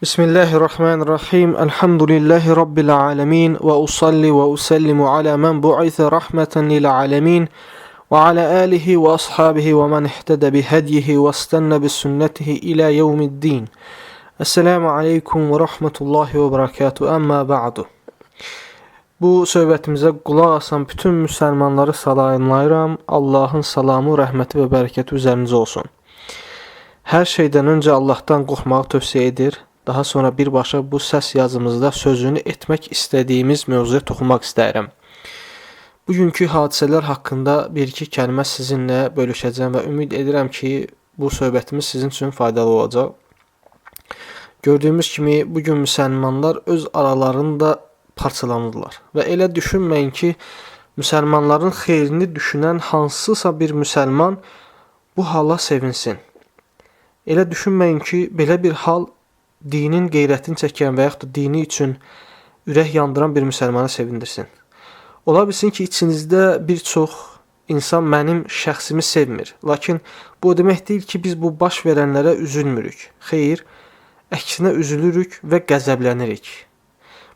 Bismillahirrahmanirrahim. Elhamdülillahi Rabbil alemin. Ve usalli ve usellimu ala men bu'ithe rahmeten lil alemin. Ve ala alihi ve ashabihi ve men ihtede bihedyihi ve istenne bi sünnetihi ila yevmiddin. Esselamu aleykum ve rahmetullahi ve berekatuhu. Amma ba'du. Bu söhbətimizə qulaq asan bütün müsəlmanları salamlayıram. Allahın salamı, rəhməti və bərəkəti üzərinizə olsun. Hər şeydən öncə Allahdan qorxmağı tövsiyə edir. Daha sonra birbaşa bu səs yazımızda sözünü etmək istədiyimiz mövzuya toxunmaq istəyirəm. Bugünkü hadisələr haqqında bir-iki kəlmə sizinlə bölüşəcəm və ümid edirəm ki, bu söhbətimiz sizin üçün faydalı olacaq. Gördüyümüz kimi, bugün müsəlmanlar öz aralarında parçalanırlar. Və elə düşünməyin ki, müsəlmanların xeyrini düşünən hansısa bir müsəlman bu hala sevinsin. Elə düşünməyin ki, belə bir hal dinin qeyrətini çəkən və yaxud da dini üçün ürək yandıran bir müsəlmanı sevindirsin. Ola bilsin ki, içinizdə bir çox insan mənim şəxsimi sevmir. Lakin bu demək deyil ki, biz bu baş verənlərə üzülmürük. Xeyr, əksinə üzülürük və qəzəblənirik.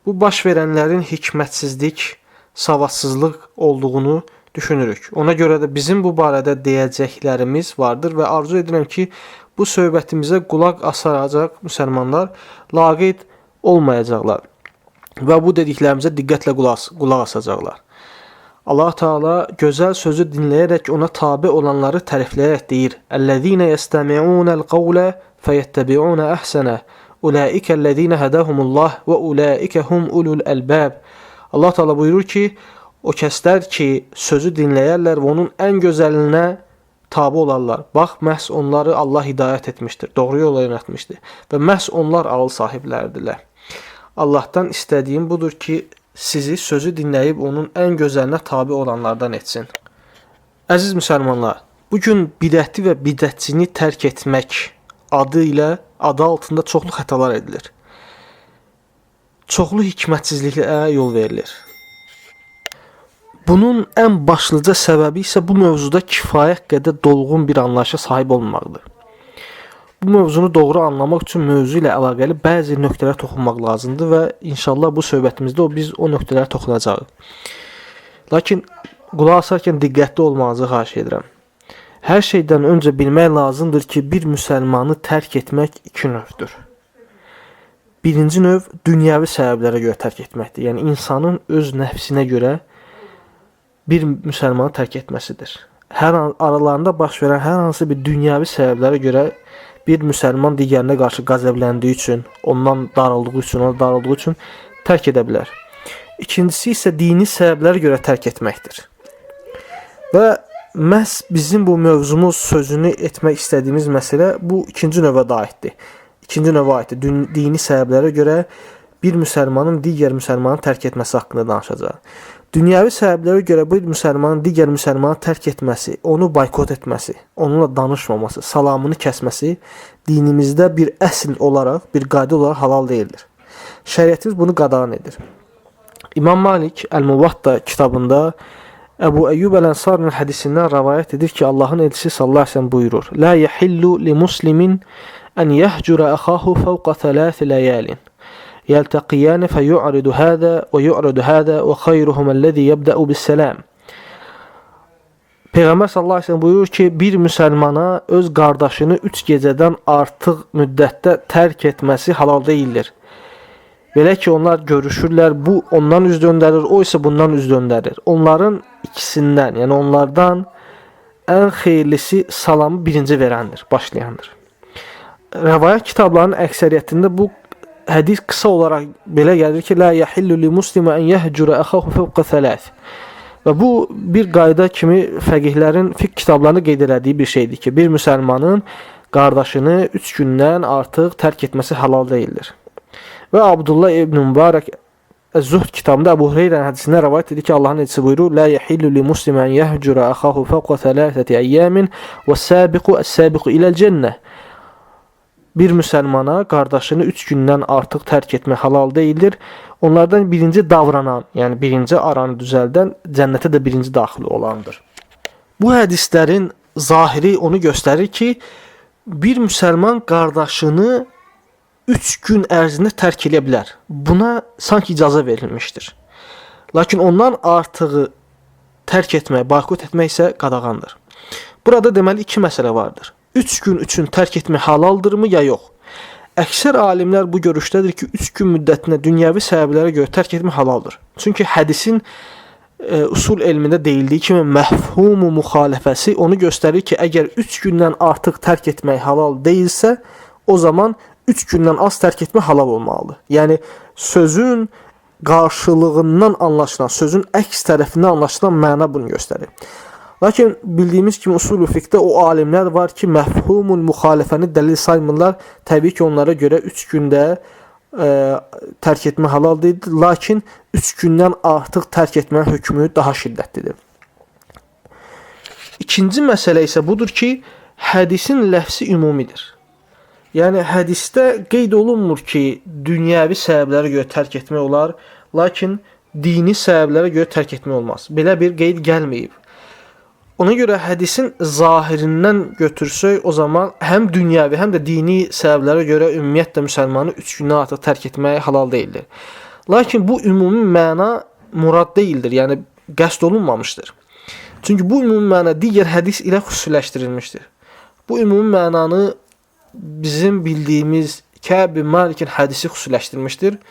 Bu baş verənlərin hikmətsizlik, savadsızlıq olduğunu düşünürük. Ona görə də bizim bu barədə deyəcəklərimiz vardır və arzu edirəm ki, bu söhbətimizə qulaq asaracaq müsəlmanlar laqeyd olmayacaqlar və bu dediklərimizə diqqətlə qulaq asacaqlar. Allah Teala gözəl sözü dinləyərək ona tabe olanları tərifləyərək deyir: "Ellezine yestemi'unel qawla feyettabi'un ahsana. Ulaikellezine hedahumullah ve ulaikehum ulul albab." Allah Teala buyurur ki, o kəslər ki sözü dinləyərlər və onun ən gözəlinə tabi olarlar. Bax, məhz onları Allah hidayət etmişdir, doğru yola yönətmişdir və məhz onlar ağıl sahibləridirlər. Allahdan istədiyim budur ki, sizi sözü dinləyib onun ən gözəlinə tabi olanlardan etsin. Əziz müsəlmanlar, bugün bidəti və bidətçini tərk etmək adı altında çoxlu xətalar edilir. Çoxlu hikmətsizliklərə yol verilir. Bunun ən başlıca səbəbi isə bu mövzuda kifayət qədər dolğun bir anlayışa sahib olmaqdır. Bu mövzunu doğru anlamaq üçün mövzu ilə əlaqəli bəzi nöqtələrə toxunmaq lazımdır və inşallah bu söhbətimizdə biz o nöqtələrə toxunacağıq. Lakin qulaq asarkən diqqətli olmağınızı xahiş edirəm. Hər şeydən öncə bilmək lazımdır ki, bir müsəlmanı tərk etmək iki növdür. Birinci növ dünyəvi səbəblərə görə tərk etməkdir. Yəni insanın öz nəfsinə görə bir müsəlmanı tərk etməsidir. Aralarında baş verən hər hansı bir dünyəvi səbəblərə görə bir müsəlman digərinə qarşı qəzəbləndiyi üçün, ondan darıldığı üçün tərk edə bilər. İkincisi isə dini səbəblərə görə tərk etməkdir. Və məhz bizim bu mövzumuz sözünü etmək istədiyimiz məsələ bu ikinci növə aiddir. Dini səbəblərə görə bir müsəlmanın digər müsəlmanı tərk etməsi haqqında danışacaq. Dünyəvi səbəblərə görə bir müsəlmanın digər müsəlmanı tərk etməsi, onu boykot etməsi, onunla danışmaması, salamını kəsməsi dinimizdə bir əsl olaraq, bir qayda olaraq halal deyildir. Şəriətimiz bunu qadağan edir. İmam Malik Əl-Muvatta kitabında Əbu Əyyub Əl-Ənsarinin hədisindən rəvayət edir ki, Allahın elçisi sallallahu əleyhi və səlləm buyurur: "La yahillu li muslimin an yahjura axahu fawqa 3 layalin. يلتقيان فيعرض هذا ويعرض هذا وخيرهم الذي يبدأ بالسلام." Peyğəmbər sallallahu əleyhi və səlləm buyurur ki, bir müsəlmana öz qardaşını 3 gecədən artıq müddətdə tərk etməsi halal deyildir. Belə ki, onlar görüşürlər, bu ondan üz döndərir, o isə bundan üz döndərir. Onların ikisindən, yəni onlardan ən xeyirlisi salamı birinci verəndir, başlayandır. Rəvayət kitablarının əksəriyyətində bu hədis qısa olaraq belə gəlir ki, "La yahillu li muslimi an yahjura axahu fawqa 3." Və bu bir qayda kimi fəqihlərin fiqh kitablarında qeyd etdiyi bir şeydir ki, bir müsəlmanın qardaşını 3 gündən artıq tərk etməsi halal deyildir. Və Abdullah ibn Mübarək Az-Zuhd kitabında Əbu Hüreyrənin hədisindən rəvayət edir ki, Allahın elçisi buyurur: "La yahillu li muslimi an yahjura axahu fawqa 3 ayyamin was-sabiqu as-sabiqu ila'l cennah." Bir müsəlmana qardaşını 3 gündən artıq tərk etmək halal deyildir. Onlardan birinci davranan, yəni birinci aranı düzəldən cənnətə də birinci daxil olandır. Bu hədislərin zahiri onu göstərir ki, bir müsəlman qardaşını 3 gün ərzində tərk edə bilər. Buna sanki icazə verilmişdir. Lakin ondan artığı tərk etmək, boykot etmək isə qadağandır. Burada deməli iki məsələ vardır. 3 gün üçün tərk etmək halaldırmı ya yox? Əksər alimlər bu görüşdədir ki, 3 gün müddətinə dünyəvi səbəblərə görə tərk etmək halaldır. Çünki hədisin usul elmində deyildiyi kimi məfhumu müxalifəsi onu göstərir ki, əgər 3 gündən artıq tərk etmək halal deyilsə, o zaman 3 gündən az tərk etmək halal olmalıdır. Yəni sözün qarşılığından anlaşılan, sözün əks tərəfindən anlaşılan məna bunu göstərir. Lakin bildiyimiz kimi usul-u fiqhdə o alimlər var ki, məfhumul müxalifəni dəlil saymırlar. Təbii ki, onlara görə 3 gündə tərk etmə halal deyildir. Lakin 3 gündən artıq tərk etmənin hökmü daha şiddətlidir. İkinci məsələ isə budur ki, hədisin ləfsi ümumidir. Yəni hədisdə qeyd olunmur ki, dünyəvi səbəblərə görə tərk etmək olar, lakin dini səbəblərə görə tərk etmək olmaz. Belə bir qeyd gəlməyib. Ona görə hədisin zahirindən götürsək, o zaman həm dünyəvi, həm də dini səbəblərə görə ümumiyyətlə müsəlmanı 3 gündən artıq tərk etməyə halal deyildir. Lakin bu ümumi məna murad deyildir, yəni qəsd olunmamışdır. Çünki bu ümumi məna digər hədis ilə xüsusiləşdirilmişdir. Bu ümumi mənanı bizim bildiyimiz Kəb bin Malikin hədisi xüsusiləşdirmişdir.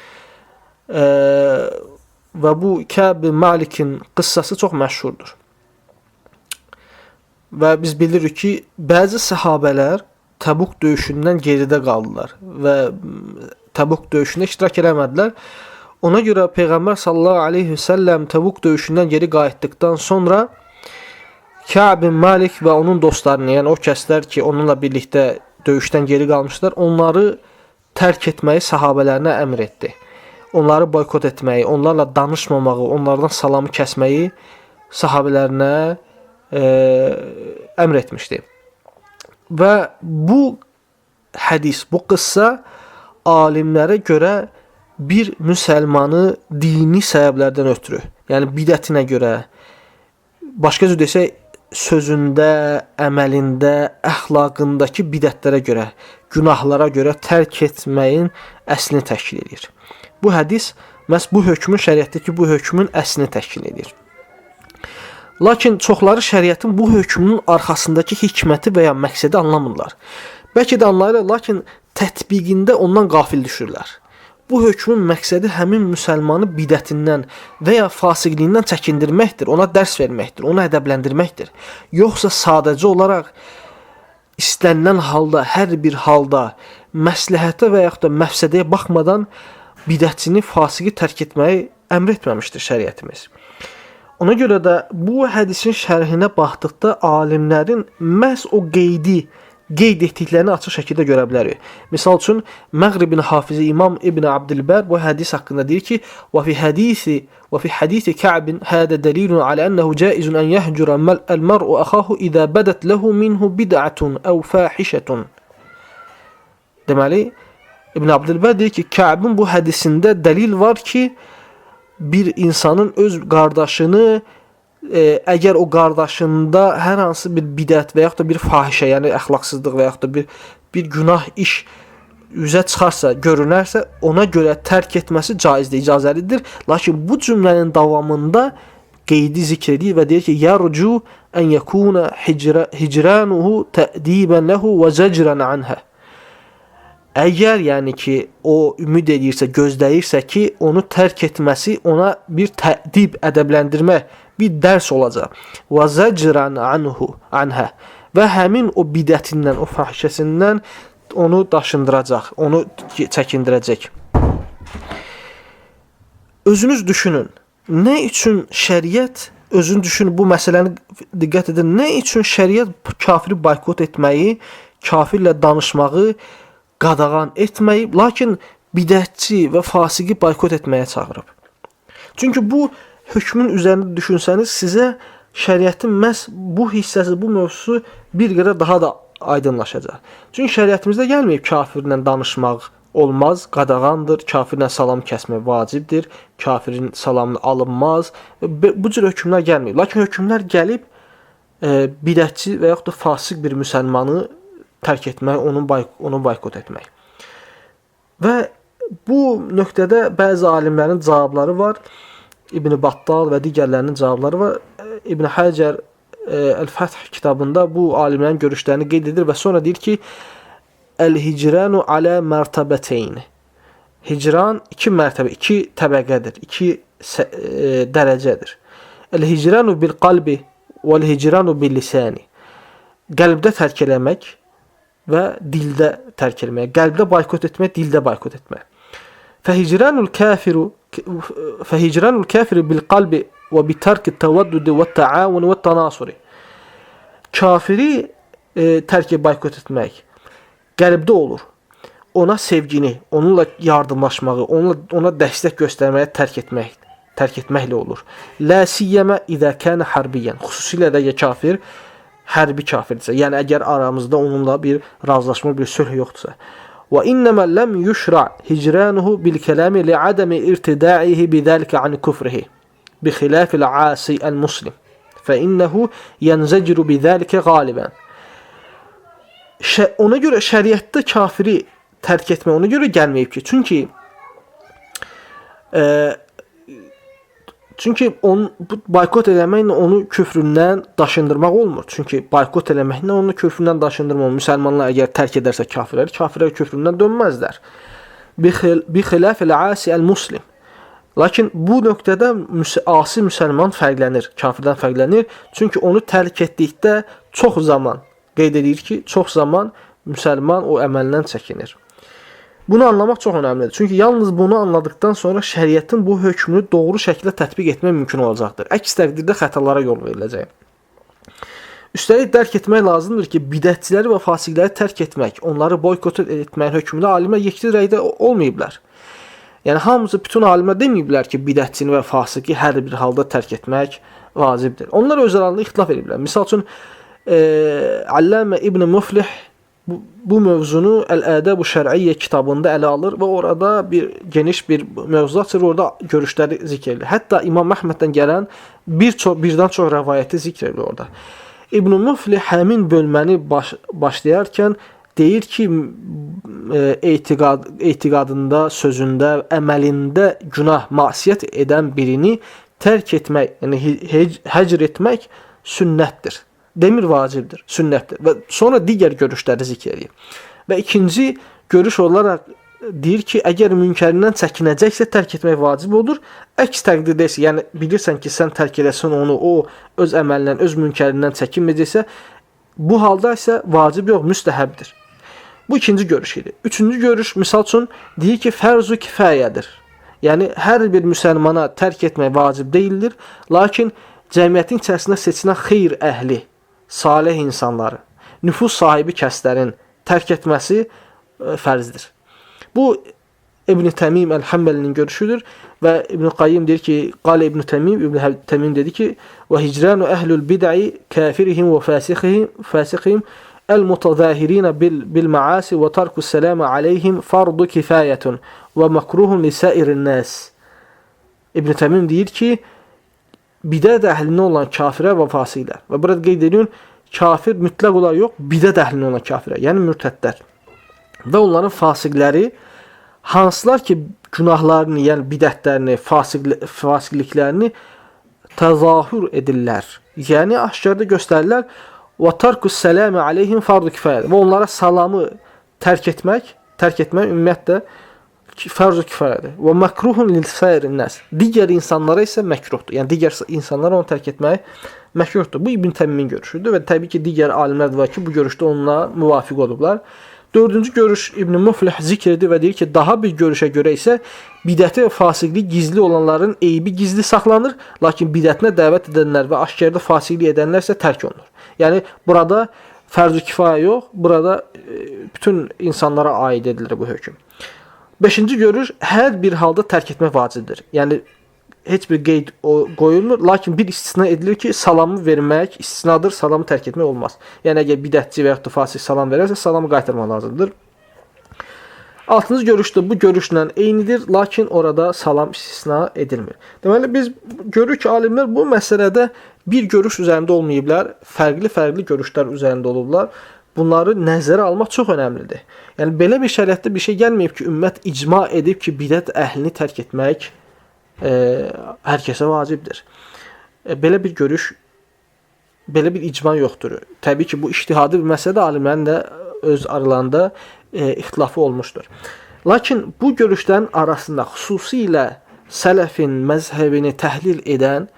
Və bu Kəb bin Malikin qıssası çox məşhurdur. Və biz bilirik ki, bəzi səhabələr Təbuk döyüşündən geridə qaldılar və Təbuk döyüşündə iştirak eləmədilər. Ona görə Peyğəmbər sallallahu aleyhi və səlləm Təbuk döyüşündən geri qayıtdıqdan sonra Kəb bin Malik və onun dostlarını, yəni o kəslər ki, onunla birlikdə döyüşdən geri qalmışlar, onları tərk etməyi səhabələrinə əmr etdi. Onları boykot etməyi, onlarla danışmamağı, onlardan salamı kəsməyi səhabələrinə əmr etmişdi. Və bu hədis, bu qıssa alimlərə görə bir müsəlmanı dini səbəblərdən ötürü, yəni bidətinə görə, başqa cür desək, sözündə, əməlində, əxlaqındakı bidətlərə görə, günahlara görə tərk etməyin əslini təşkil edir. Bu hədis məhz bu hökmün, şəriətdəki bu hökmün əslini təşkil edir. Lakin çoxları şəriətin bu hökmünün arxasındakı hikməti və ya məqsədi anlamırlar. Bəlkə də anlayırlar, lakin tətbiqində ondan qafil düşürlər. Bu hökmün məqsədi həmin müsəlmanı bidətindən və ya fasiqliyindən çəkindirməkdir, ona dərs verməkdir, onu ədəbləndirməkdir. Yoxsa sadəcə olaraq istənilən halda, hər bir halda məsləhətə və yaxud da məfsədəyə baxmadan bidətçini, fasiqi tərk etməyi əmr etməmişdir şəriətimiz. Ona görə də bu hədisin şərhinə baxdıqda alimlərin məhz o qeyd etdiklərini açıq şəkildə görə bilərik. Misal üçün, Məğribin hafizi İmam İbn Abdülbər bu hədis haqqında deyir ki, وَفِي حَدِيثِ كَعْبٍ هَذَا دَلِيلٌ عَلَى أَنَّهُ جَائِزٌ أَنْ يَهْجُرَ الْمَرْءُ أَخَاهُ إِذَا بَدَتْ لَهُ مِنْهُ بِدْعَةٌ أَوْ فَاحِشَةٌ. Deməli, İbn Abdülbər deyir ki, Kəbin bu hədisində dəlil var ki, bir insanın öz qardaşını, əgər o qardaşında hər hansı bir bidət və yaxud da bir fahişə, yəni əxlaqsızlıq və yaxud da bir günah iş üzə çıxarsa, görünərsə, ona görə tərk etməsi caizdir, icazəlidir. Lakin bu cümlənin davamında qeydi zikr edir və deyir ki, yərcu ən yəkuna hicranuhu tə'dibən ləhu və zəcrən anhə. Əgər yəni ki, o ümid edirsə, gözləyirsə ki, onu tərk etməsi ona bir tədib, ədəbləndirmə, bir dərs olacaq. Və zəcrən anhə. Və həmin o bidətindən, o fahişəsindən onu daşındıracaq, onu çəkindirəcək. Özünüz düşünün, nə üçün şəriət, özünüz düşünün, bu məsələni diqqət edin, nə üçün şəriət kafiri boykot etməyi, kafirlə danışmağı qadağan etməyib, lakin bidətçi və fasiqi boykot etməyə çağırıb. Çünki bu hökmün üzərində düşünsəniz, sizə şəriətin məhz bu hissəsi, bu mövzusu bir qədər daha da aydınlaşacaq. Çünki şəriətimizdə gəlməyib kafirlə danışmaq olmaz, qadağandır, kafirlə salam kəsmək vacibdir, kafirin salamını alınmaz. Bu cür hökmlər gəlməyib. Lakin hökmlər gəlib bidətçi və yaxud da fasiq bir müsəlmanı tərk etmək, onu boykot etmək. Və bu nöqtədə bəzi alimlərin cavabları var. İbn Battal və digərlərinin cavabları var. İbn Həcər El-Fəth kitabında bu alimlərin görüşlərini qeyd edir və sonra deyir ki, El-hicranu alə mərtəbəteyn. Hicran iki mərtəbə, iki təbəqədir, iki dərəcədir. El-hicranu bil qalbi vəl-hicranu bil lisani. Qəlbdə tərk eləmək və dildə tərk eləmək. Qəlbdə boykot etmək, dildə boykot etmək. Fəhicranul kafiru bil qalbi və bi tərk təvəddüd və təavun və tənasuri. Kafiri tərk boykot etmək qəlbdə olur. Ona sevgini, onunla yardımlaşmağı, ona dəstək göstərməyə tərk etməklə olur. La siyyəmə izə kana harbiyən. Xüsusilə də kafir hərbi kafirdirsə, yəni əgər aramızda onunla bir razılaşma, bir sülh yoxdursa. Və innəmə ləm yuşra hicranuhu bil kəlami li adami irtida'ihi bidəlikə an kufrihi bi xilafil asi el-muslim fə innəhu yənzəciru bidəlikə qalibən. Ona görə şəriətdə kafiri tərk etmək ona görə gəlməyib ki, çünki bu boykot eləməklə onu küfründən daşındırmaq olmur. Çünki boykot eləməklə onu küfründən daşındırmaq olmur. Müsəlmanlar əgər tərk edərsə kafirlər küfründən dönməzlər. Bi xilafil asi el-muslim. Lakin bu nöqtədə asi müsəlman fərqlənir, kafirdən fərqlənir. Çünki onu tərk etdikdə çox zaman, qeyd edir ki, çox zaman müsəlman o əməldən çəkinir. Bunu anlamaq çox önəmlidir. Çünki yalnız bunu anladıktan sonra şəriətin bu hökmünü doğru şəkildə tətbiq etmək mümkün olacaqdır. Əks təqdirdə xətalara yol veriləcək. Üstəlik dərk etmək lazımdır ki, bidətçiləri və fasiqləri tərk etmək, onları boykot etməyin hökmündə alimlər yekli rəydə olmayıblar. Yəni hamısı bütün alimlər deməyiblər ki, bidətçini və fasiqi hər bir halda tərk etmək vacibdir. Onlar öz aralarında ixtilaf ediblər. Misal üçün Allamə İbn Muflih bu mövzunu Əl-Ədəb-ü Şər'iyyə kitabında ələ alır və orada geniş bir mövzu açır, orada görüşləri zikr edilir. Hətta İmam Əhməddən gələn birdən çox rəvayəti zikr edilir orada. İbn Muflih həmin bölməni başlayarkən deyir ki, etiqadında, sözündə, əməlində günah, məsiyyət edən birini tərk etmək, yəni həcr etmək sünnətdir. Demir vacibdir, sünnətdir. Və sonra digər görüşləri zikr edir. Və ikinci görüş olaraq deyir ki, əgər münkərindən çəkinəcəksə tərk etmək vacib olur. Əks təqdirdə isə, yəni bilirsən ki, sən tərk edəsən onu, o öz əməlindən, öz münkərindən çəkinməyəcəksə, bu halda isə vacib yox, müstəhəbdir. Bu ikinci görüş idi. Üçüncü görüş, misal üçün, deyir ki, fərz-ü kifayədir. Yəni, hər bir müsəlmana tərk etmək vacib deyildir. Lakin cəmiyyətin içərisində seçilən xeyr əhli, salih insanları, nüfuz sahibi kəslərin tərk etməsi fərzdir. Bu İbn Təmim Əl-Həmbəlinin görüşüdür və İbn Qayyim deyir ki, qalə İbn Təmim, İbn Təmim dedi ki, və hicranu əhlül bid'i kafirihim və fasiqihim el-mutazahirina bil ma'asi və tarkus salamu aleyhim fardu kifayetun və makruhun li sairin nas. İbn Təmim deyir ki, bidət əhlindən olan kafirlər və fasiqlər. Və burada qeyd edilir, kafir mütləq olaraq yox, bidət əhlindən olan kafirlər, yəni mürtədlər. Və onların fasiqləri hansılar ki, günahlarını, yəni bidətlərini, fasiqliklərini təzahür edirlər. Yəni aşkarda göstərirlər. Və tarkus salamu aleyhim fardu kifayədir. Və onlara salamı tərk etmək ümumiyyətlə fərz-ü kifayədir. Və məkruhun lil-sairin nas. Digər insanlara isə məkruhdur. Yəni digər insanlara onu tərk etmək məkruhdur. Bu İbn Təmimin görüşüdür və təbii ki, digər alimlər də var ki, bu görüşdə onunla müvafiq olublar. Dördüncü görüş İbn Muflih zikr edir və deyir ki, daha bir görüşə görə isə bidəti və fasiqlik gizli olanların eybi gizli saxlanır, lakin bidətinə dəvət edənlər və aşkarda fasiqlik edənlər isə tərk olunur. Yəni burada fərz-ü kifayə yox, burada bütün insanlara aid edilir bu hökm. Beşinci görüş, hər bir halda tərk etmək vacibdir. Yəni, heç bir qeyd qoyulmur, lakin bir istisna edilir ki, salamı vermək istisnadır, salamı tərk etmək olmaz. Yəni, əgər bidətçi və yaxud da fasik salam verərsə, salamı qaytarmaq lazımdır. Altıncı görüşdə bu görüşlə eynidir, lakin orada salam istisna edilmir. Deməli, biz görürük ki, alimlər bu məsələdə bir görüş üzərində olmayıblar, fərqli görüşlər üzərində olublar bunları nəzərə almaq çox önəmlidir. Yəni belə bir şəraitdə bir şey gəlməyib ki, ümmət icma edib ki, bidət əhlini tərk etmək hər kəsə vacibdir. Belə bir görüş, belə bir icma yoxdur. Təbii ki, bu ictihadi bir məsələdə alimlərin də öz aralarında ixtilafı olmuşdur. Lakin bu görüşlərin arasında xüsusilə sələfin məzhəbini təhlil edən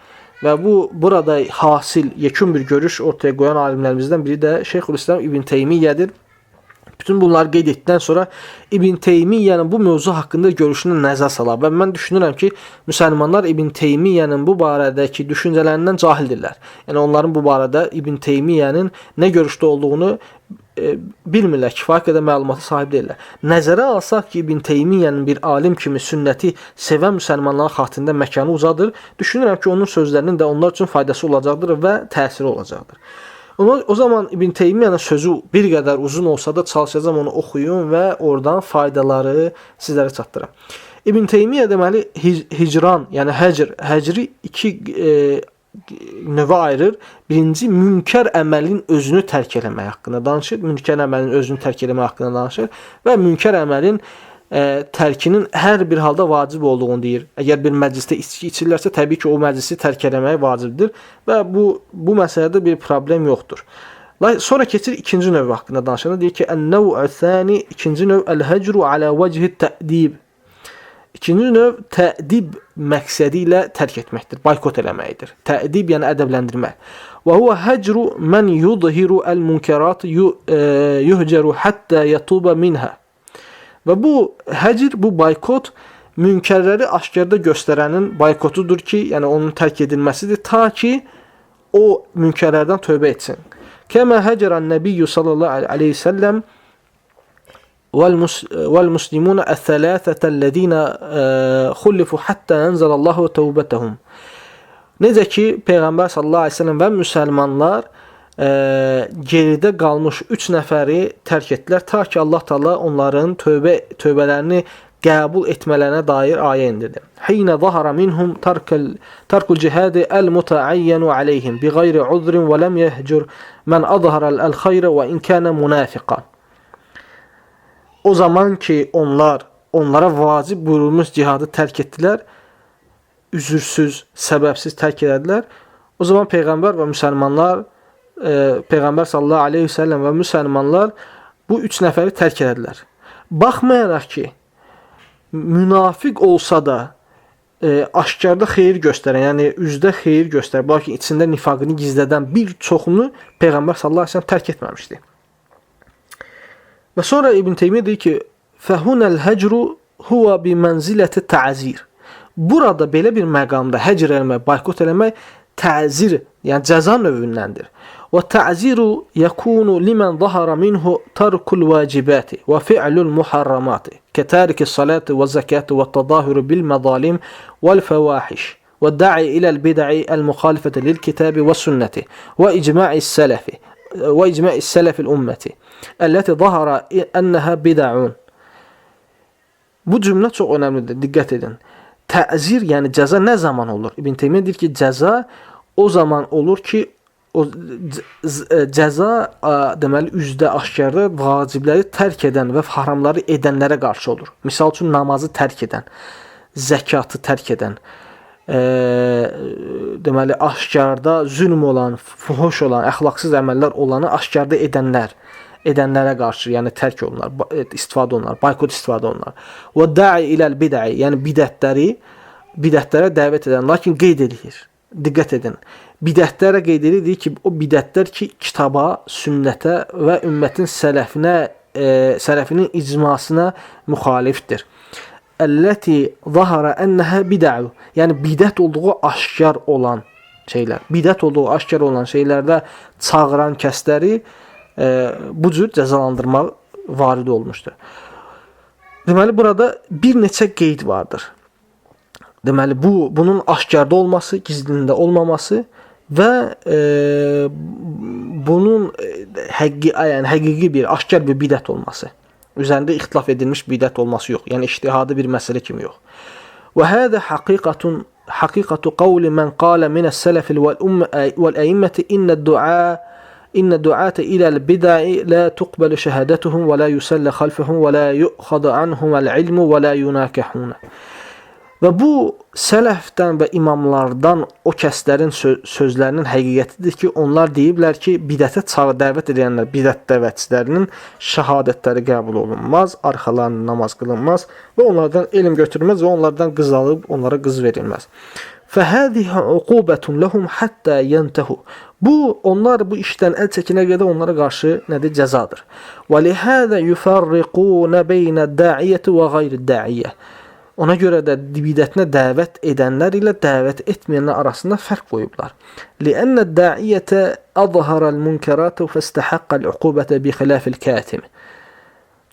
və burada hasil, yekun bir görüş ortaya qoyan alimlərimizdən biri də Şeyxülislam İbn Teymiyyədir. Bütün bunları qeyd etdikdən sonra İbn Teymiyyənin bu mövzu haqqında görüşünü nəzər salar və mən düşünürəm ki, müsəlmanlar İbn Teymiyyənin bu barədəki düşüncələrindən cahildirlər. Yəni onların bu barədə İbn Teymiyyənin nə görüşdə olduğunu bilmirlər, kifayət qədər məlumata sahib deyirlər. Nəzərə alsaq ki, İbn Teymiyyənin bir alim kimi sünnəti sevən müsəlmanların xatirində məkanı uzadır, düşünürəm ki, onun sözlərinin də onlar üçün faydası olacaqdır və təsiri olacaqdır. O zaman İbn Teymiyyənin sözü bir qədər uzun olsa da çalışacağım onu oxuyun və oradan faydaları sizlərə çatdırım. İbn Teymiyyə deməli hicran, yəni həcri iki növə ayırır. Birinci, münkər əməlin özünü tərk eləmək haqqında danışır. Münkər əməlin özünü tərk eləmək haqqında danışır və münkər əməlin tərkinin hər bir halda vacib olduğunu deyir. Əgər bir məclisdə içki içirlərsə, təbii ki, o məclisi tərk eləmək vacibdir və bu məsələdə bir problem yoxdur. Sonra keçir ikinci növ haqqında danışır. Deyir ki, ən-nəv'u-thani, ikinci növ əl-həcru alə vəchi-tə'dib. İkinci növ tədib məqsədi ilə tərk etməkdir, boykot eləməkdir. Tədib yəni ədəbləndirmək. Və huwa həcru mən yudhiru el-munkarat yuhceru hatta yatuba minha. Və bu həcr, bu boykot münkərləri aşkarda göstərənin boykotudur ki, yəni onun tərk edilməsidir ta ki o münkərlərdən tövbə etsin. Kəmə həcrən nəbiyyü sallallahu aleyhi səlləm والمسلمون الثلاثة الذين خلفوا حتى أنزل الله توبتهم. Necə ki, Peyğəmbər sallallahu aleyhi ve sellem və müsəlmanlar geridə qalmış 3 nəfəri tərk etdilər ta ki Allah Taala onların tövbələrini qəbul etmələrinə dair ayə indirdi. Hinə zahara minhum tarkul cihadi el-mutaayyanu aleyhim bi gayri uzrin və lem yehcur men azhara el-xeyre və in kana munafiqan. O zaman ki onlara vacib buyurulmuş cihadı tərk etdilər, üzürsüz, səbəbsiz tərk edədilər. O zaman Peyğəmbər və müsəlmanlar, Peyğəmbər sallallahu aleyhi ve sellem və müsəlmanlar bu 3 nəfəri tərk edədilər. Baxmayaraq ki, münafiq olsa da aşkarda xeyir göstərən, yəni üzdə xeyir göstərən, lakin içində nifaqını gizlədən bir çoxunu Peyğəmbər sallallahu aleyhi ve sellem tərk etməmişdi. Və sonra İbn Teymiyyə deyir ki, fəhunəl həcru huwa bi mənziləti təzir. Burada belə bir məqamda həcr eləmək, boykot eləmək təzir, yəni cəza növündəndir. Və təziru yəkunu limən zahara minhu tarkul vacibati və fi'lul muharramati kətəriki salati və zakati və tadahuru bil məzalim vəl fəvahiş və da'i iləl bid'i el-muxalifəti lil kitabi və sünnəti və icma'i sələfi və icma'i sələfil ümməti əlləti zahara ənəhə bid'un. Bu cümlə çox önəmlidir, diqqət edin. Təzir, yəni cəza nə zaman olur? İbn Teymiyyə deyir ki, cəza o zaman olur ki, cəza deməli üzdə aşkarda vacibləri tərk edən və haramları edənlərə qarşı olur. Misal üçün namazı tərk edən, zəkatı tərk edən, deməli aşkarda zülm olan, fuhuş olan, əxlaqsız əməllər olanı aşkarda edənlərə qarşı, yəni tərk olunlar, istifadə olunlar, boykot istifadə olunlar. Və da'i iləl bid'i, yəni bidətlərə dəvət edən, lakin qeyd edilir. Diqqət edin. Bidətlərə qeyd edilir ki, o bidətlər ki, kitaba, sünnətə və ümmətin sələfinin icmasına müxalifdir. Əlləti zahara ənəhə bid'u, yəni bidət olduğu aşkar olan şeylər. Bidət olduğu aşkar olan şeylərdə çağıran kəsləri bu cür cəzalandırmaq varid olmuşdur. Deməli, burada bir neçə qeyd vardır. Deməli, bunun aşkarda olması, gizlində olmaması və bunun həqiqi bir, aşkar bir bidət olması. Üzərində ixtilaf edilmiş bidət olması yox. Yəni, ictihadi bir məsələ kimi yox. Və hədə haqiqatu qavli mən qalə minəs sələfil vəl-əyimməti innəd-du'a İnne du'ate ila'l bid'i la tuqbalu şahadatuhum ve la yusalla khalfahum ve la yu'khadu anhum'l ilmu ve la yunakahun. Və bu sələfdən və imamlardan o kəslərin sözlərinin həqiqətidir ki, onlar deyiblər ki, bidətə dəvət edənlər, bidət dəvətçilərinin şəhadətləri qəbul olunmaz, arxalarına namaz qılınmaz və onlardan elm götürülməz və onlardan qız alıb onlara qız verilməz. Fəhəzihə uqubətun ləhum həttə yəntehu. Onlar bu işdən əl çəkinə qədər onlara qarşı nədir? Cəzadır. Və lihəzə yufarriqunə beynə da'iyyəti və qeyri da'iyyə. Ona görə də bidətinə dəvət edənlər ilə dəvət etməyənlər arasında fərq qoyublar. Li'annə da'iyyətə azhara'l munkaratu fəstəhəqqəl uqubətə bi xilafil katim.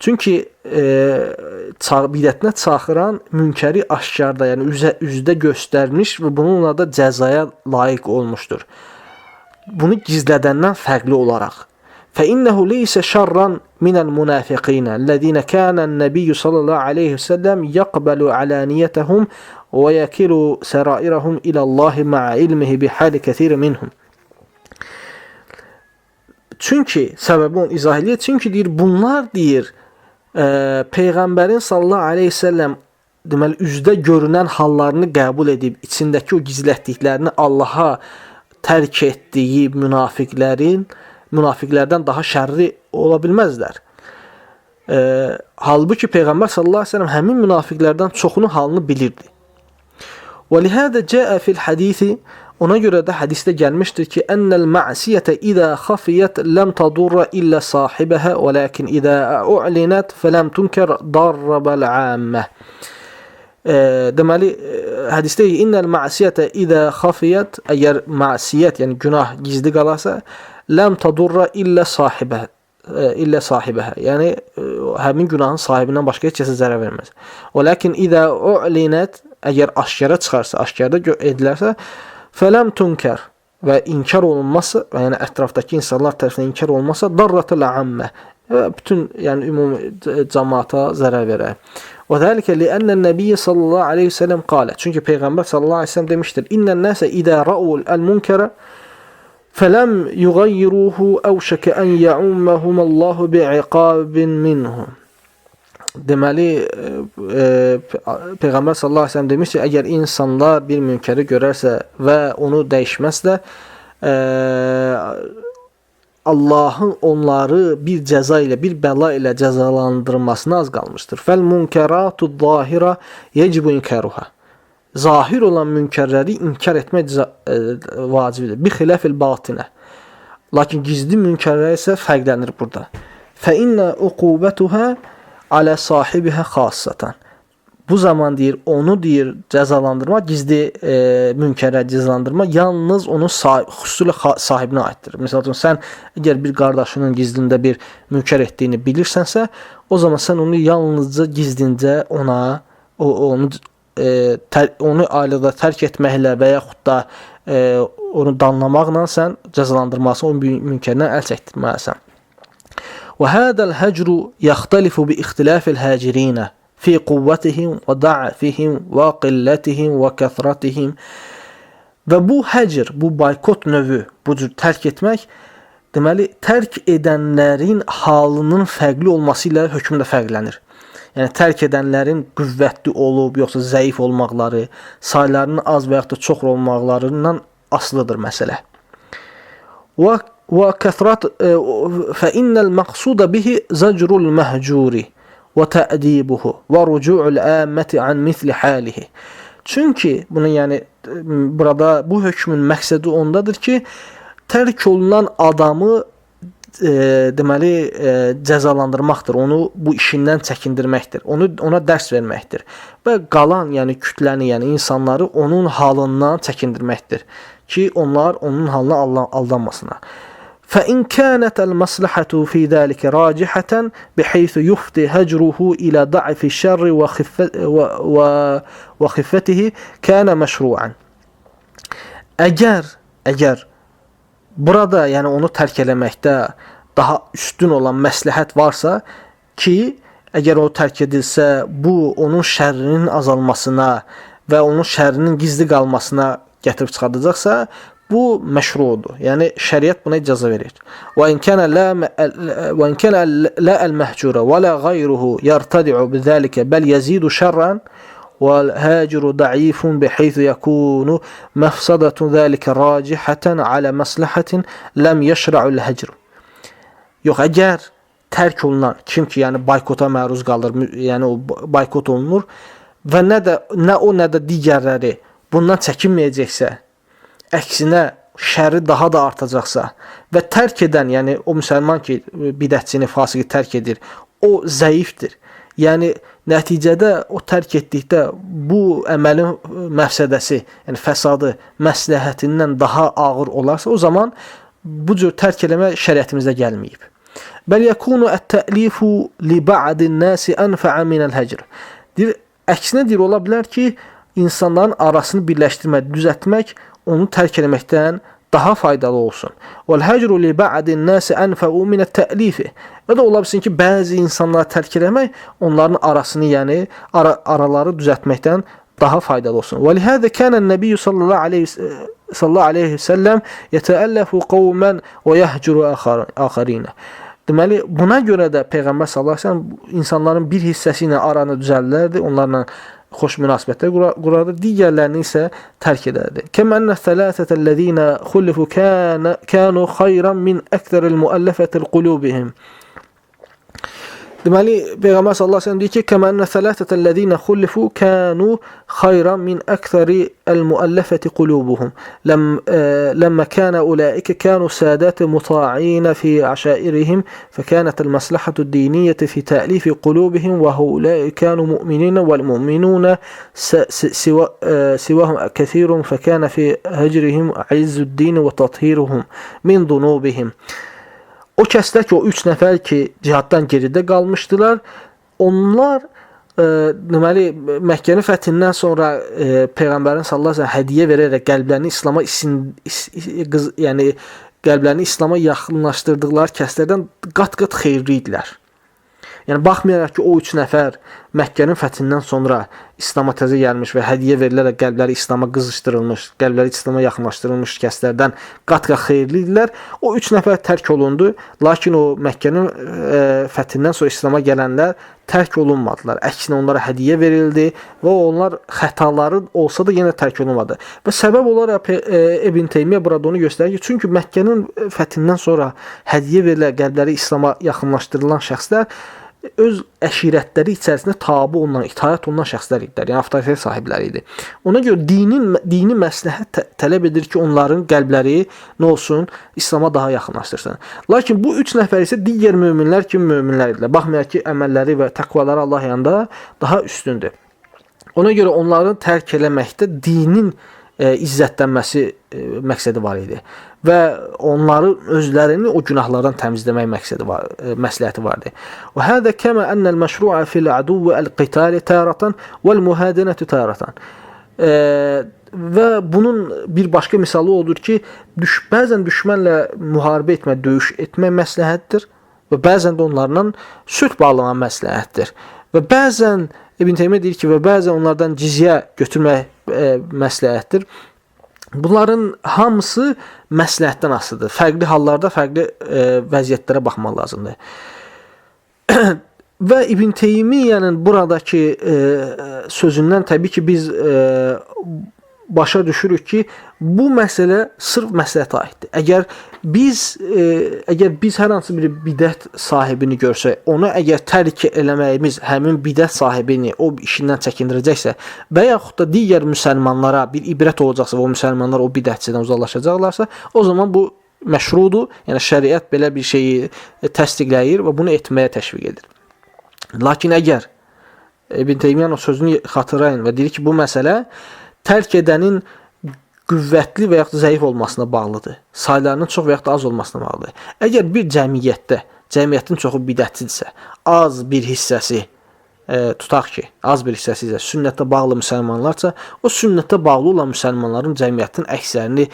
Çünki bidətinə çaxıran münkəri aşkarda, yəni üzdə göstərmiş və bununla da cəzaya layiq olmuşdur. Bunu gizlədəndən fərqli olaraq. فإنه ليس شرا من المنافقين الذين كان النبي صلى الله عليه وسلم يقبل علانيتهم ويكل سرائرهم إلى الله مع علمه بحال كثير منهم. Çünki səbəbi onu izah edir. Çünki deyir bunlar deyir Peyğəmbərin sallallahu aleyhi ve sellem deməli üzdə görünən hallarını qəbul edib içindəki o gizlətdiklərini Allaha tərk etdiyi münafiqlərdən daha şərri ola bilməzlər. Halbuki Peyğəmbər sallallahu aleyhi ve sellem həmin münafiqlərdən çoxunun halını bilirdi. Və lihədə cəə fil hadisi, ona görə də hədisdə gəlmişdir ki, ennel ma'siyyətə idə xafiyyət ləm tadurra illə sahibəhə və lakin idə u'linət fələm tunkər darrabəl əmmə. Deməli, hədisdə innel ma'siyyətə idə xafiyyət, əgər ma'siyyət, yəni günah gizli qalarsa, ləm tadurra illə sahibəhə. Yəni, həmin günahın sahibindən başqa heç kəsə zərər verməz. Və lakin idə u'linət, əgər aşkara çıxarsa, aşkarda edilərsə, fələm tunkər və inkar olunmazsa, yəni ətrafdakı insanlar tərəfindən inkar olunmazsa, darratəl əmmə və bütün, yəni ümumi cəmaata zərər verər. Və dəlikə liənnən nəbiyyə sallallahu aleyhi ve sellem qalə. Çünki Peyğəmbər sallallahu aleyhi ve sellem demişdir, İnnən nəsə idə ra'ul əl-munkərə fələm yuğayyiruhu əvşəkə ən yəumməhuməllahu bi'iqabin minhum. Deməli, Peyğəmbər sallallahu aleyhi ve sellem demiş ki, əgər insanlar bir münkəri görərsə və onu dəyişməzsə, Allahın onları bir cəza ilə, bir bəla ilə cəzalandırmasına az qalmışdır. Fəl munkəratu zahira yecibu inkaruha. Zahir olan münkərləri inkar etmək vacibdir. Bi xilafil batinə. Lakin gizli münkərlər isə fərqlənir burada. Fə innə uqubətuhə alə sahibihə xassatan. Bu zaman deyir, onu deyir cəzalandırma, gizli münkərə cəzalandırma yalnız onun xüsusilə sahibinə aiddir. Məsələn, sən əgər bir qardaşının gizlində bir münkər etdiyini bilirsənsə, o zaman sən onu yalnızca gizlincə onu ailədə tərk etməklə və yaxud da onu danlamaqla sən cəzalandırmasını, o münkərdən əl çəkdirməlisən. وهذا الهجر يختلف باختلاف الهاجرين في قوتهم وضعفهم وقلتهم وكثرتهم. Və bu həcr, bu boykot növü, bu cür tərk etmək, deməli, tərk edənlərin halının fərqli olması ilə hökmdə fərqlənir. Yəni, tərk edənlərin qüvvətli olub, yoxsa zəif olmaqları, saylarının az və yaxud da çox olmaqlarından asılıdır məsələ. وكثرة فإن المقصود به زجر المهجور وتأديبه ورجوع الآمة عن مثل حاله. Çünki bunun yəni burada bu hökmün məqsədi ondadır ki, tərk olunan adamı deməli cəzalandırmaqdır, onu bu işindən çəkindirməkdir, ona dərs verməkdir və qalan, yəni kütləni, yəni insanları onun halından çəkindirməkdir ki, onlar onun halına aldanmasınlar. فإن كانت المصلحة في ذلك راجحة بحيث يفضي هجره إلى ضعف الشر وخفته كان مشروعا. Əgər burada, yəni onu tərk eləməkdə daha üstün olan məsləhət varsa ki, əgər o tərk edilsə, bu onun şərrinin azalmasına və onun şərrinin gizli qalmasına gətirib çıxardacaqsa, bu məşrudur. Yəni şəriət buna icazə verir. Və in kana la al-mahjura və la ghayruhu yartadi'u bizalika bel yazidu şerran والهاجر ضعيف بحيث يكون مفسدة ذلك راجحة على مصلحة لم يشرع الهجر. Yox, əgər tərk olunan kim ki, yəni boykota məruz qalır, yəni o boykot olunur və nə o nə də digərləri bundan çəkinməyəcəksə, əksinə şəri daha da artacaqsa və tərk edən, yəni o müsəlman ki, bidətçini, fasıqı tərk edir, o zəifdir. Yəni nəticədə o tərk etdikdə bu əməlin məfsədəsi, yəni fəsadı məsləhətindən daha ağır olarsa, o zaman bu cür tərk eləmə şəriətimizdə gəlməyib. Bəl yəkunu ət-tə'lifu li ba'din nasi anfa'a minəl həcr. Əksinə deyir, ola bilər ki, insanların arasını birləşdirmək, düzəltmək onu tərk eləməkdən daha faydalı olsun. Vəl-həcru li ba'din nasi anfa'u minət-tə'lifi. Və də ola bilsin ki, bəzi insanları tərk eləmək onların arasını, yəni araları düzəltməkdən daha faydalı olsun. وَلِهَذَا كَانَ النَّبِيُّ صَلَّى اللّٰهُ عَلَيْهِ وسلم يَتَأَلَّفُ قَوْمًا وَيَهْجُرُ آخَرِينَ. Deməli, buna görə də Peyğəmbər sallallahu əleyhi və səlləm insanların bir hissəsi ilə aranı düzəldirdi, onlarla xoş münasibətlər qurardı, digərlərini isə tərk edərdi. Kəmə ənə thələthətəl-ləzīnə xullifu kənu xayran min əktəril müəlləfətil qulubihim. Deməli, Peyğəmbər sallallahu əleyhi və səlləm deyir ki, kəmə ənə thələthətəl-ləzīnə xullifu kənu xayran min əktəril müəlləfəti qulubuhum. Ləmmə kənə ulaikə kənu sədətə muta'inə fi əşairihim fəkənətəl məsləhətü diniyyəti fi tə'lifi qulubihim və hulaikə kənu mu'mininə vəl-mu'minunə sivahum kəthirun fəkənə fi həcrihim əizzüddini və tathiruhum min dunubihim. O kəslər ki, o 3 nəfər ki, cihaddan geridə qalmışdılar, onlar deməli, Məkkənin fəthindən sonra Peyğəmbərin sallallahu əleyhi və səlləm hədiyyə verərək qəlblərini İslama yaxınlaşdırdıqları kəslərdən qat-qat xeyirli idilər. Yəni, baxmayaraq ki, o 3 nəfər Məkkənin fəthindən sonra İslama təzə gəlmiş və hədiyyə verilərək qəlbləri İslama qızışdırılmış, qəlbləri İslama yaxınlaşdırılmış kəslərdən qat-qat xeyirli idilər. O 3 nəfər tərk olundu, lakin o Məkkənin fəthindən sonra İslama gələnlər tərk olunmadılar. Əksinə onlara hədiyyə verildi və onlar xətaları olsa da yenə tərk olunmadı. Və səbəb olaraq İbn Teymiyyə burada onu göstərir ki, çünki Məkkənin fəthindən sonra hədiyyə verilən qəlbləri İslama yaxınlaşdırılan şəxslər öz əşirətləri içərisində tabi olunan, itaət olunan şəxslər idilər, yəni avtoritet sahibləri idi. Ona görə dini məsləhət tələb edir ki, onların qəlbləri nə olsun? İslama daha yaxınlaşdırsın. Lakin bu 3 nəfər isə digər möminlər kimi möminlər idilər. Baxmayaraq ki, əməlləri və təqvaları Allah yanında daha üstündür. Ona görə onların tərk eləməkdə dinin izzətlənməsi məqsədi var idi. Və onları özlərini o günahlardan təmizləmək məsləhəti vardı. Və hədə kəmə ənəl məşru'a fil əduvvə əl-qitali təratan vəl-mühədinətü təratan. Və bunun bir başqa misalı odur ki, bəzən düşmənlə müharibə etmək, döyüş etmək məsləhətdir və bəzən də onlarla sülh bağlamaq məsləhətdir. Və bəzən İbn Teymiyyə deyir ki, və bəzən onlardan cizyə götürmək məsləhətdir. Bunların hamısı məsləhətdən asılıdır. Fərqli hallarda fərqli vəziyyətlərə baxmaq lazımdır. Və İbn Teymiyyənin buradakı sözündən təbii ki, biz başa düşürük ki, bu məsələ sırf məsləhətə aiddir. Əgər biz hər hansı bir bidət sahibini görsək, onu əgər tərk eləməyimiz həmin bidət sahibini o işindən çəkindirəcəksə və yaxud da digər müsəlmanlara bir ibrət olacaqsa və o müsəlmanlar o bidətçidən uzaqlaşacaqlarsa, o zaman bu məşrudur. Yəni şəriət belə bir şeyi təsdiqləyir və bunu etməyə təşviq edir. Lakin əgər İbn Teymiyyənin o sözünü xatırlayın və deyir ki, bu məsələ tərk edənin qüvvətli və yaxud da zəif olmasına bağlıdır. Saylarının çox və yaxud da az olmasına bağlıdır. Əgər bir cəmiyyətin çoxu bidətçidirsə, az bir hissəsi, tutaq ki, az bir hissəsi isə sünnətə bağlı müsəlmanlarsa, o sünnətə bağlı olan müsəlmanların cəmiyyətin əksərini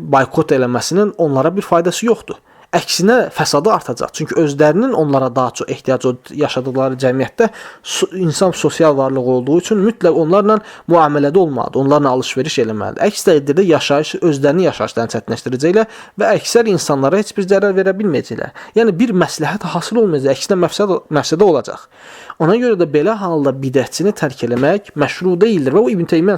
boykot eləməsinin onlara bir faydası yoxdur. əksinə fəsadı artacaq. Çünki özlərinin onlara daha çox ehtiyacı yaşadıkları cəmiyyətdə insan sosial varlıq olduğu üçün mütləq onlarla müamilədə olmalıdır, onlarla alış-veriş eləməlidir. Əks təqdirdə özlərinin yaşayışlarını çətinləşdirəcəklər və əksər insanlara heç bir zərər verə bilməyəcəklər. Yəni bir məsləhət hasıl olmayacaq, əksinə məfsədə olacaq. Ona görə də belə halda bidətçini tərk eləmək məşru deyildir və o İbn Teymiyyə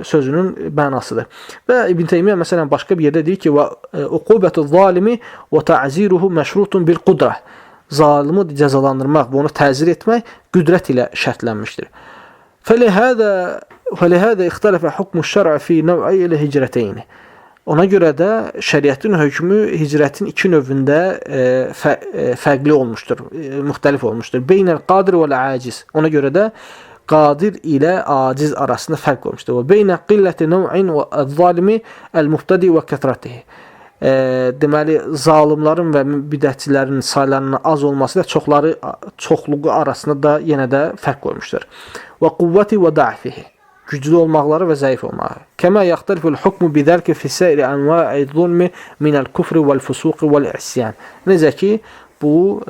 sözünün mənasıdır. Və İbn Teymiyyə məsələn başqa bir yerdə deyir ki, "Uqubetu zalimi və ta'ziruhu məşrutun bil qudrə." Zalimi cəzalandırmaq və onu təzir etmək qüdrət ilə şərtlənmişdir. فَلِهَذَا اِخْتَلَفَ حُكْمُ الشَّرْعِ فِي نَوْعَيْ الْهِجْرَتَيْنِ. Ona görə də şəriətin hökmü hicrətin iki növündə fərqli olmuşdur, müxtəlif olmuşdur. Beynəl qadir və aciz. Ona görə də qadir ilə aciz arasında fərq olmuşdur. Və beynə qilləti nəv'in və əz-zalimi əl-muftadi və kətrətihi. Deməli, zalimlərin və bidətçilərin saylarının az olması da çoxluğu arasında da yenə də fərq qoymuşdur. Və quvvəti və da'fihi. Güclü olmaqları və zəif olmağı. Kəmə yaxtariful hukmu bidəlki fi səyri anva'i zulmi minəl kufri vəl-fusuqi vəl-isyan. Necə ki, bu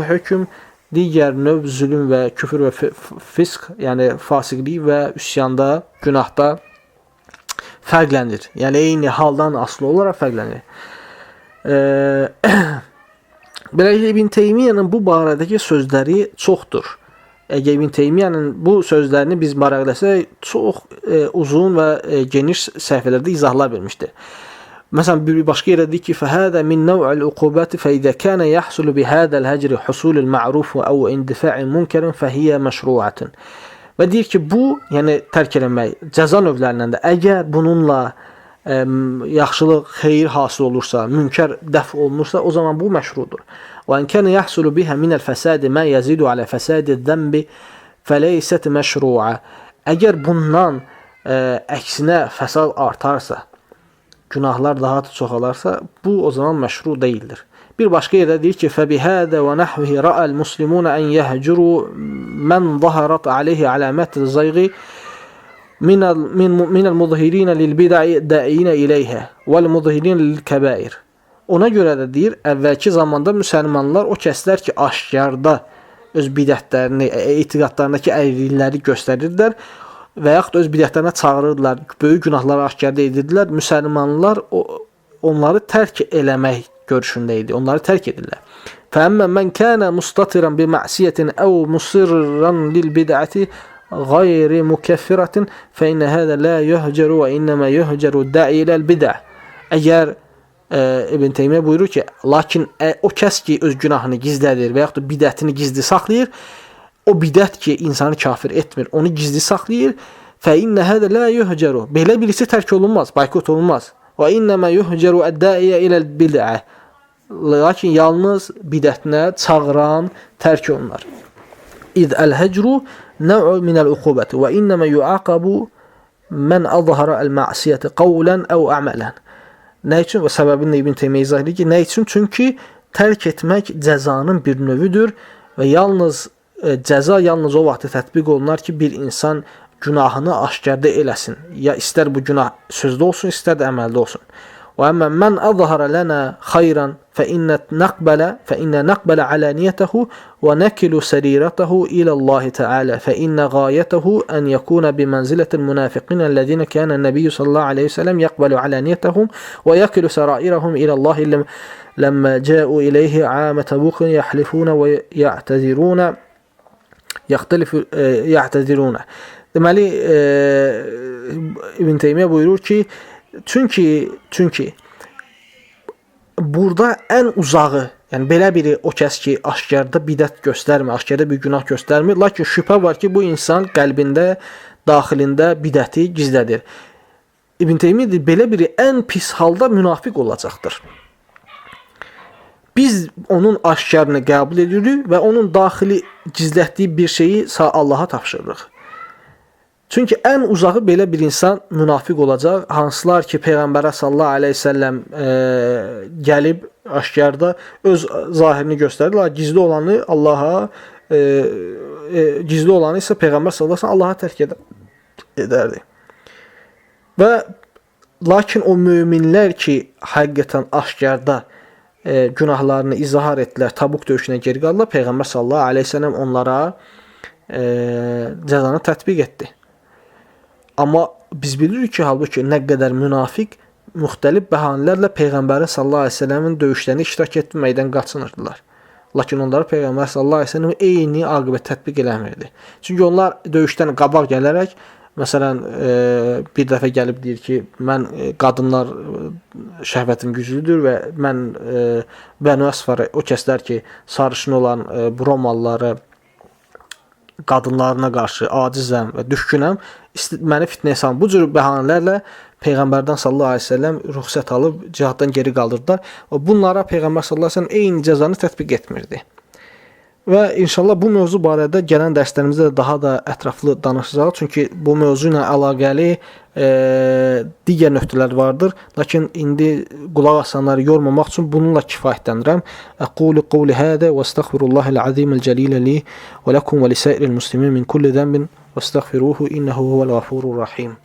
hökm digər növ zülm və küfür və fisq, yəni fasiqlik və üsyanda, günahda fərqlənir. Yəni eyni haldan asılı olaraq fərqlənir. Beləliklə İbn Teymiyyənin bu barədəki sözləri çoxdur. İbn Teymiyyənin bu sözlərini biz maraqləsək çox uzun və geniş səhifələrdə izahlar vermişdir. Məsələn, bir başqa yerdə deyir ki, فَهَذَا مِنْ نَوْعِ الْعُقُوبَةِ فَإِذَا كَانَ يَحْصُلُ بِهَذَا الْهَجْرِ حُصُولِ الْمَعْرُوفِ أَوْ اِنْدِفَاعِ مُنْكَرٍ فَهِيَ مَشْرُوعَةٌ. Və deyir ki, bu, yəni tərk eləmək cəza növlərindən də əgər bununla yaxşılıq, xeyir hasıl olursa, münkər dəf olunursa, o zaman bu məşrudur. وَاِنْ كَانَ يَحْصُلُ بِهَا مِنَ الْفَسَادِ مَا يَزِيدُ عَلَى فَسَادِ الذَّنْبِ فَلَيْسَتْ مَشْرُوعَةٌ. Əgər bundan əksinə fəsad artarsa, günahlar daha da çoxalarsa, bu o zaman məşru deyildir. Bir başqa yerdə deyir ki, فَبِهَذَا وَنَحْوِهِ رَأَى الْمُسْلِمُونَ أَنْ يَهْجُرُوا مَنْ ظَهَرَتْ عَلَيْهِ عَلَامَاتِ الزَّيْغِ مِنَ الْمُظْهِرِينَ لِلْبِدَعِ دَاعِينَ إِلَيْهَا وَالْمُظْهِرِينَ لِلْكَبَائِرِ. Ona görə də deyir, əvvəlki zamanda müsəlmanlar o kəslər ki, aşkarda öz bidətlərini, etiqadlarındakı əyrilikləri göstərirdilər və yaxud öz bidətlərinə çağırırdılar, böyük günahları aşkarda edirdilər. Müsəlmanlar onları tərk eləmək görüşündə idi. Onları tərk edirlər. فَأَمَّا مَنْ كَانَ مُسْتَطِرًا بِمَعْسِيَةٍ أَوْ مُصِرًّا لِلْبِدْعَةِ غَيْرِ مُكَفِّرَةٍ فَإِنَّ هَذَا لَا يُهْجَرُ وَإِنَّمَا يُهْجَرُ الدَّاعِي إِلَى الْبِدْعَةِ. Əgər İbn Teymiyyə buyurur ki, lakin o kəs ki öz günahını gizlədir və yaxud da bidətini gizli saxlayır, o bidət ki insanı kafir etmir, onu gizli saxlayır. فَإِنَّ هَذَا لَا يُهْجَرُ. Belə birisi tərk olunmaz, baykot olunmaz. وَإِنَّمَا يُهْجَرُ الدَّاعِي إِلَى الْبِدْعَةِ. Lakin yalnız bidətinə çağıran tərk olunur. İz el-hecru nev'u minel ukubeti ve innema yuaqabu men azhara el-ma'siyeti qawlan ev a'malen. Nə üçün? Və səbəbini İbn Teymiyyə izah edir ki, nə üçün? Çünki tərk etmək cəzanın bir növüdür və cəza yalnız o vaxt tətbiq olunar ki, bir insan günahını aşkarda eləsin. Ya istər bu günah sözdə olsun, istər də əməldə olsun. وأما من أظهر لنا خيرا فإن نقبل علانيته ونكل سريرته إلى الله تعالى فإن غايته أن يكون بمنزلة المنافقين الذين كان النبي صلى الله عليه وسلم يقبل علانيتهم ويكل سرائرهم إلى الله لما جاءوا إليه عام تبوك يحلفون ويعتذرون يعتذرون. Deməli İbn Teymiyyə buyurur ki, Çünki burada ən uzağı, yəni belə biri o kəs ki, aşkarda bidət göstərmir, aşkarda bir günah göstərmir, lakin şübhə var ki, bu insan qəlbində, daxilində bidəti gizlədir. İbn Teymiyyə deyir, belə biri ən pis halda münafiq olacaqdır. Biz onun aşkarını qəbul edirik və onun daxili gizlətdiyi bir şeyi Allaha tapşırırıq. Çünki ən uzağı belə bir insan münafiq olacaq. Hansılar ki, Peyğəmbərə sallallahu aleyhi ve sellem gəlib aşkarda öz zahirini göstərirlər. Gizli olanı Allaha, gizli olanı isə Peyğəmbər sallallahu aleyhi ve sellem Allaha tərk edərdi. Və Lakin o möminlər ki, həqiqətən aşkarda günahlarını izhar etdilər, Tabuk döyüşünə geri qaldılar, Peyğəmbər sallallahu əleyhi və səlləm onlara cəzanı tətbiq etdi. Amma biz bilirik ki, halbuki nə qədər münafiq müxtəlif bəhanələrlə Peyğəmbərin sallallahu əleyhi və səlləmin döyüşlərində iştirak etməkdən qaçınırdılar. Lakin onlara Peyğəmbər sallallahu əleyhi və səlləm eyni aqibət tətbiq eləmirdi. Çünki onlar döyüşdən qabaq gələrək, məsələn, bir dəfə gəlib deyir ki, mən qadınlar şəhvətim güclüdür və mən Bənu Əsfar, o kəslər ki, sarışın olan bu Romalıları qadınlarına qarşı acizəm və düşkünəm, məni fitnəyə salın. Bu cür bəhanələrlə Peyğəmbərdən sallallahu əleyhi və səlləm rüxsət alıb cihaddan geri qaldırdılar. Bunlara Peyğəmbər sallallahu əleyhi və səlləm eyni cəzanı tətbiq etmirdi. Və inşallah bu mövzu barədə gələn dərslərimizdə daha da ətraflı danışacağıq. Çünki bu mövzu ilə əlaqəli digər nöqtələr vardır. Lakin indi qulaq asanları yormamaq üçün bununla kifayətlənirəm. Aqulu qawli hada və estəğfirullahal azimul cəlil li və lakum və lisa'iril muslimin min kulli zənbin və estəğfiruhu innehu huvel gafurur rahim.